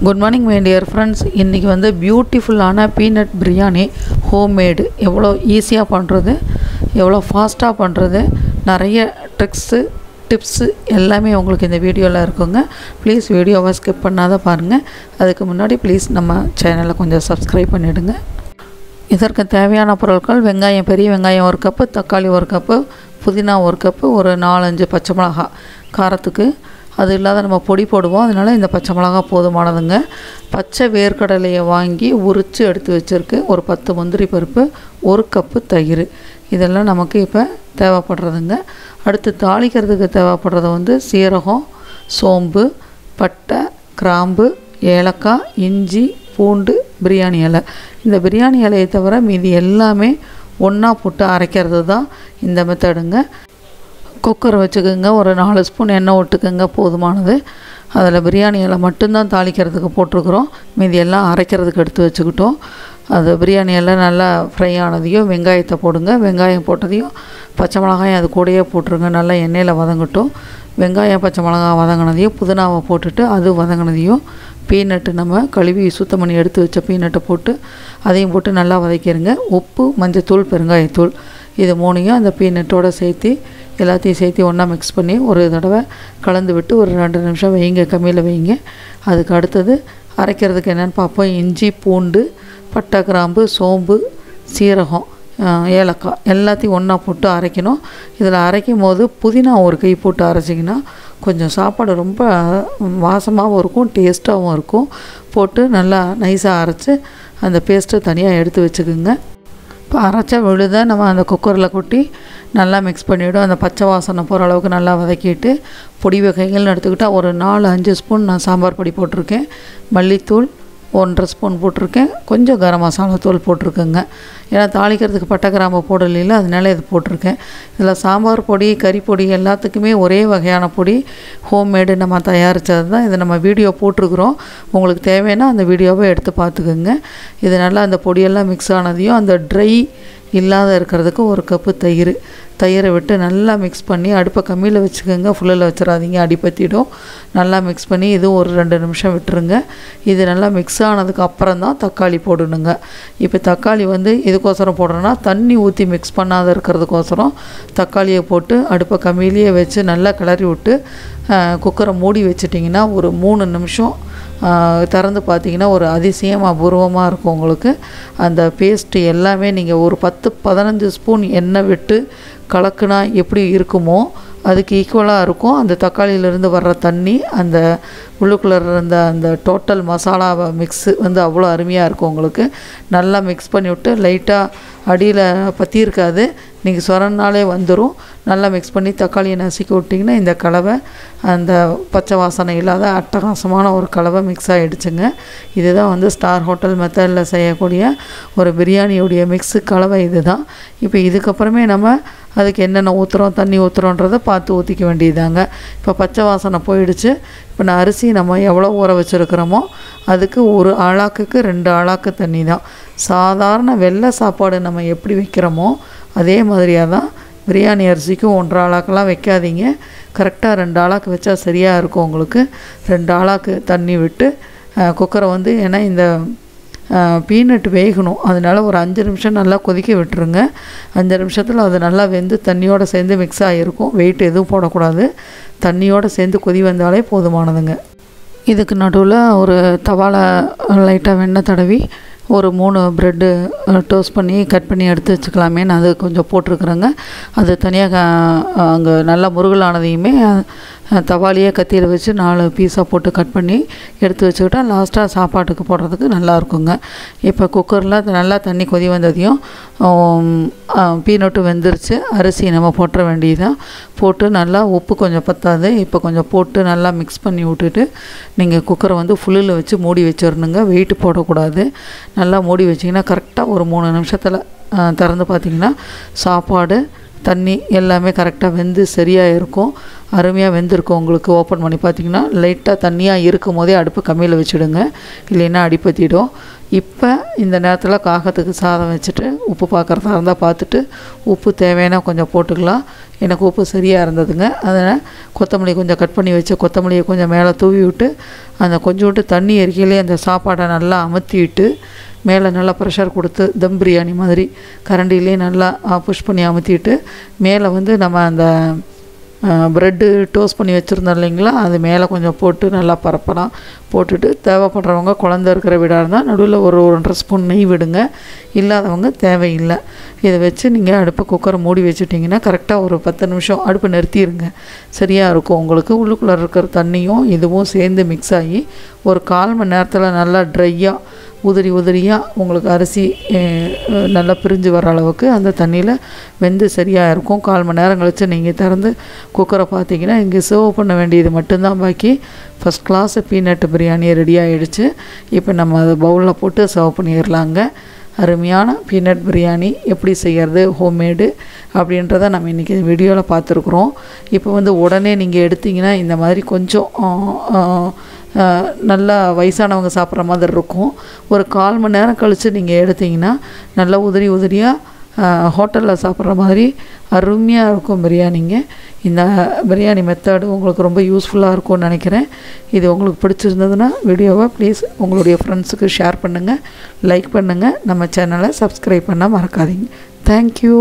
Good morning my dear friends. இன்னைக்கு வந்து பியூட்டிஃபுல்லான பீனட் பிரியாணி ஹோம்மேட் எவ்வளோ ஈஸியாக பண்ணுறது, எவ்வளோ ஃபாஸ்ட்டாக பண்ணுறது, நிறைய டிப்ஸு எல்லாமே உங்களுக்கு இந்த வீடியோவில் இருக்குங்க. ப்ளீஸ் வீடியோவை ஸ்கிப் பண்ணாத பாருங்கள். அதுக்கு முன்னாடி ப்ளீஸ் நம்ம சேனலை கொஞ்சம் சப்ஸ்கிரைப் பண்ணிவிடுங்க. இதற்கு தேவையான பொருட்கள்: வெங்காயம், பெரிய வெங்காயம் 1 கப்பு, தக்காளி 1 கப்பு, புதினா 1 கப்பு, ஒரு 4-5 பச்சை மிளகாய் காரத்துக்கு. அது இல்லாத நம்ம பொடி போடுவோம், அதனால் இந்த பச்சை மிளகா போதுமானதுங்க. பச்சை வேர்க்கடலையை வாங்கி உரித்து எடுத்து வச்சுருக்கு. ஒரு 10 முந்திரி பருப்பு, 1 கப்பு தயிர். இதெல்லாம் நமக்கு இப்போ தேவைப்படுறதுங்க. அடுத்து தாளிக்கிறதுக்கு தேவைப்படுறது வந்து சீரகம், சோம்பு, பட்டை, கிராம்பு, ஏலக்காய், இஞ்சி, பூண்டு, பிரியாணி இலை. இந்த பிரியாணி இலையை தவிர மீதி எல்லாமே ஒன்றா போட்டு அரைக்கிறது தான் இந்த மெத்தடுங்க. குக்கர் வச்சுக்கோங்க, ஒரு 4 ஸ்பூன் எண்ணெய் விட்டுக்கோங்க, போதுமானது. அதில் பிரியாணி இலை மட்டும்தான் தாளிக்கிறதுக்கு போட்டிருக்குறோம், மீதி எல்லாம் அரைக்கிறதுக்கு எடுத்து வச்சுக்கிட்டோம். அது பிரியாணி எல்லாம் நல்லா ஃப்ரை ஆனதையும் வெங்காயத்தை போடுங்க. வெங்காயம் போட்டதையும் பச்சை மிளகாயும் அது கூடயே போட்டுருங்க. நல்லா எண்ணெயில் வதங்கட்டும். வெங்காயம் பச்சை மிளகாய் வதங்கினதையும் புதினாவை போட்டுட்டு அது வதங்கினதையும் பீனட்டு நம்ம கழுவி சுத்தம் பண்ணி எடுத்து வச்ச பீனட்டை போட்டு அதையும் போட்டு நல்லா வதக்கிடுங்க. உப்பு, மஞ்சத்தூள், பெருங்காயத்தூள் இது 3ஐயும் அந்த பீனட்டோடு சேர்த்து எல்லாத்தையும் சேர்த்து ஒன்றா மிக்ஸ் பண்ணி ஒரு தடவை கலந்து விட்டு ஒரு 2 நிமிஷம் வைங்க, கம்மியில் வைங்க. அதுக்கு அடுத்தது அரைக்கிறதுக்கு என்னென்னு பார்ப்போம். இஞ்சி, பூண்டு, பட்டை, கிராம்பு, சோம்பு, சீரகம், ஏலக்காய் எல்லாத்தையும் ஒன்றா போட்டு அரைக்கணும். இதில் அரைக்கும் போது புதினா ஒரு கை போட்டு அரைச்சிங்கன்னா கொஞ்சம் சாப்பாடு ரொம்ப வாசமாகவும் இருக்கும், டேஸ்ட்டாகவும் இருக்கும். போட்டு நல்லா நைஸாக அரைச்சி அந்த பேஸ்ட்டை தனியாக எடுத்து வச்சுக்கோங்க. இப்போ அரைச்ச விழுதை நம்ம அந்த குக்கரில் கொட்டி நல்லா மிக்ஸ் பண்ணிவிடும். அந்த பச்சை வாசனை போகிற அளவுக்கு நல்லா வதக்கிட்டு பொடி வகைகள்னு எடுத்துக்கிட்டால் ஒரு 4-5 ஸ்பூன் நான் சாம்பார் பொடி போட்டிருக்கேன். மல்லித்தூள் 1.5 ஸ்பூன் போட்டிருக்கேன். கொஞ்சம் கரம் மசாலா தூள் போட்டிருக்கேங்க. ஏன்னா தாளிக்கிறதுக்கு பட்டை கிராம்பு போடல, அதனால இது போட்டிருக்கேன். இதில் சாம்பார் பொடி, கறி பொடி எல்லாத்துக்குமே ஒரே வகையான பொடி ஹோம்மேடு நம்ம தயாரித்தது தான். இதை நம்ம வீடியோ போட்டிருக்குறோம். உங்களுக்கு தேவைன்னா அந்த வீடியோவை எடுத்து பார்த்துக்குங்க. இது நல்லா அந்த பொடியெல்லாம் மிக்ஸ் ஆனதையும் அந்த ட்ரை இல்லாத இருக்கிறதுக்கு 1 கப்பு தயிரை விட்டு நல்லா மிக்ஸ் பண்ணி அடுப்பை கம்மியில் வச்சுக்கோங்க, ஃபுல்லில் வச்சிடாதீங்க, அடிப்பற்றிடும். நல்லா மிக்ஸ் பண்ணி இது ஒரு 2 நிமிஷம் விட்டுருங்க. இது நல்லா மிக்ஸ் ஆனதுக்கு அப்புறம் தான் தக்காளி போடணுங்க. இப்போ தக்காளி வந்து இதுக்கோசரம் போடுறோன்னா தண்ணி ஊற்றி மிக்ஸ் பண்ணாத இருக்கிறதுக்கோசரம் தக்காளியை போட்டு அடுப்பை கம்மியிலேயே வச்சு நல்லா கிளறி விட்டு குக்கரை மூடி வச்சிட்டிங்கன்னா ஒரு 3 நிமிஷம் திறந்து பார்த்தீங்கன்னா ஒரு அதிசயம் அபூர்வமாக இருக்கும் உங்களுக்கு. அந்த பேஸ்ட்டு எல்லாமே நீங்கள் ஒரு 10-15 ஸ்பூன் எண்ணெய் விட்டு கலக்குனா எப்படி இருக்குமோ அதுக்கு ஈக்குவலாக இருக்கும். அந்த தக்காளியிலேருந்து வர்ற தண்ணி அந்த உள்ளுக்குள்ளே இருந்த அந்த டோட்டல் மசாலாவை மிக்ஸு வந்து அவ்வளோ அருமையாக இருக்கும் உங்களுக்கு. நல்லா மிக்ஸ் பண்ணி விட்டு லைட்டாக அடியில் பற்றி இருக்காது, நீங்கள் சொரனாலே வந்துடும். நல்லா மிக்ஸ் பண்ணி தக்காளியை நசுக்கி விட்டிங்கன்னா இந்த கலவை அந்த பச்சை வாசனை இல்லாத அட்டகாசமான ஒரு கலவை மிக்ஸ் ஆகிடுச்சுங்க. இதுதான் வந்து ஸ்டார் ஹோட்டல் மெத்தடில் செய்யக்கூடிய ஒரு பிரியாணியுடைய மிக்ஸு கலவை இது தான். இப்போ இதுக்கப்புறமே நம்ம அதுக்கு என்னென்ன ஊற்றுறோம், தண்ணி ஊற்றுறோன்றதை பார்த்து ஊற்றிக்க வேண்டியதாங்க. இப்போ பச்சை வாசனை போயிடுச்சு. இப்போ நான் அரிசி நம்ம எவ்வளோ ஊற வச்சுருக்கிறோமோ அதுக்கு 1 ஆழாக்குக்கு 2 ஆழாக்கு தண்ணி தான். சாதாரண வெள்ளை சாப்பாடு நம்ம எப்படி வைக்கிறோமோ அதே மாதிரியாக தான் பிரியாணி அரிசிக்கும் 1.5 ஆழாக்கெல்லாம் வைக்காதீங்க. கரெக்டாக 2 ஆழாக்கு வச்சா சரியாக இருக்கும் உங்களுக்கு. 2 ஆழாக்கு தண்ணி விட்டு குக்கரை வந்து, ஏன்னா இந்த பீனட் வேகணும், அதனால் ஒரு 5 நிமிஷம் நல்லா கொதிக்க விட்டுருங்க. 5 நிமிஷத்தில் அது நல்லா வெந்து தண்ணியோடு சேர்ந்து மிக்ஸ் ஆகிருக்கும். வெயிட் எதுவும் போடக்கூடாது, தண்ணியோடு சேர்ந்து கொதி வந்தாலே போதுமானதுங்க. இதுக்கு நடுவில் ஒரு தவாவில் லைட்டாக வெண்ணெய் தடவி ஒரு 3 ப்ரெட்டு டோஸ்ட் பண்ணி கட் பண்ணி எடுத்து வச்சுக்கலாமே, நான் அது கொஞ்சம் போட்டிருக்குறேங்க. அது தனியாக அங்கே நல்லா முருகலானதையுமே தவாலியே கத்தியில் வச்சு 4 பீஸாக போட்டு கட் பண்ணி எடுத்து வச்சுக்கிட்டா லாஸ்ட்டாக சாப்பாட்டுக்கு போடுறதுக்கு நல்லாயிருக்குங்க. இப்போ குக்கரில் நல்லா தண்ணி கொதி வந்ததையும் பீனட்டு வெந்துருச்சு, அரிசி நம்ம போட்டுற வேண்டியதான். போட்டு நல்லா உப்பு கொஞ்சம் பத்தாது, இப்போ கொஞ்சம் போட்டு நல்லா மிக்ஸ் பண்ணி விட்டுட்டு நீங்கள் குக்கரை வந்து ஃபுல்லில் வச்சு மூடி வச்சிடணுங்க. வெயிட்டு போடக்கூடாது. நல்லா மூடி வச்சிங்கன்னா கரெக்டாக ஒரு 3 நிமிஷத்தில் திறந்து பார்த்திங்கன்னா சாப்பாடு, தண்ணி எல்லாமே கரெக்டாக வெந்து சரியாக இருக்கும். அருமையாக வெந்திருக்கும் உங்களுக்கு. ஓப்பன் பண்ணி பார்த்திங்கன்னா லைட்டாக தண்ணியாக இருக்கும் போதே அடுப்பு கம்மியில் வச்சுடுங்க, இல்லைன்னா அடிப்பற்றிடும். இப்போ இந்த நேரத்தில் காகத்துக்கு சாதம் வச்சுட்டு உப்பு பார்க்குறதா இருந்தால் பார்த்துட்டு உப்பு தேவையான கொஞ்சம் போட்டுக்கலாம். எனக்கு உப்பு சரியாக இருந்ததுங்க. அதனால் கொத்தமல்லி கொஞ்சம் கட் பண்ணி வச்சு கொத்தமல்லியை கொஞ்சம் மேலே தூவி விட்டு அந்த கொஞ்சோண்டு தண்ணி எரிக்கையிலே அந்த சாப்பாடை நல்லா அமர்த்திவிட்டு மேலே நல்லா ப்ரெஷர் கொடுத்து தம் பிரியாணி மாதிரி கரண்டிலே நல்லா புஷ் பண்ணி அமுத்திட்டு மேலே வந்து நம்ம அந்த ப்ரெட்டு டோஸ்ட் பண்ணி வச்சுருந்தோம் இல்லைங்களா, அது மேலே கொஞ்சம் போட்டு நல்லா பரப்பலாம். போட்டுட்டு தேவைப்படுறவங்க குழந்த இருக்கிற வீடாக இருந்தால் நடுவில் ஒரு 1.5 ஸ்பூன் நெய் விடுங்க. இல்லாதவங்க தேவையில்லை. இதை வச்சு நீங்கள் அடுப்பு குக்கரை மூடி வச்சுட்டிங்கன்னா கரெக்டாக ஒரு 10 நிமிஷம் அடுப்பு நிறுத்திடுங்க. சரியாக இருக்கும். உங்களுக்கு உள்ளுக்குள்ளே இருக்கிற தண்ணியும் இதுவும் சேர்ந்து மிக்ஸ் ஆகி ஒரு 1/4 மணி நேரத்தில் நல்லா ட்ரையாக உதிரியாக உங்களுக்கு அரிசி நல்லா பிரிஞ்சு வர அளவுக்கு அந்த தண்ணியில் வெந்து சரியாக இருக்கும். 1/4 மணி நேரம் கழித்து நீங்கள் திறந்து குக்கரை பார்த்தீங்கன்னா இங்கே சர்வ் பண்ண வேண்டியது மட்டும்தான் பாக்கி. First class peanut biryani ready ஆகிடுச்சு. இப்போ நம்ம அதை பவுலில் போட்டு சர்வ் பண்ணிடலாங்க. அருமையான பீனட் பிரியாணி எப்படி செய்கிறது ஹோம்மேடு அப்படின்றத நம்ம இன்றைக்கி வீடியோவில் பார்த்துருக்குறோம். இப்போ வந்து உடனே நீங்கள் எடுத்திங்கன்னா இந்த மாதிரி கொஞ்சம் நல்லா வயசானவங்க சாப்பிட்ற மாதிரி இருக்கும். ஒரு 1/4 மணி நேரம் கழித்து நீங்கள் எடுத்திங்கன்னா நல்லா உதிரியாக ஹோட்டலில் சாப்பிட்ற மாதிரி அருமையாக இருக்கும் பிரியாணிங்க. இந்த பிரியாணி மெத்தடு உங்களுக்கு ரொம்ப யூஸ்ஃபுல்லாக இருக்கும்னு நினைக்கிறேன். இது உங்களுக்கு பிடிச்சிருந்ததுன்னா வீடியோவை ப்ளீஸ் உங்களுடைய ஃப்ரெண்ட்ஸுக்கு ஷேர் பண்ணுங்கள், லைக் பண்ணுங்கள், நம்ம சேனலை சப்ஸ்கிரைப் பண்ண மறக்காதீங்க. தேங்க்யூ.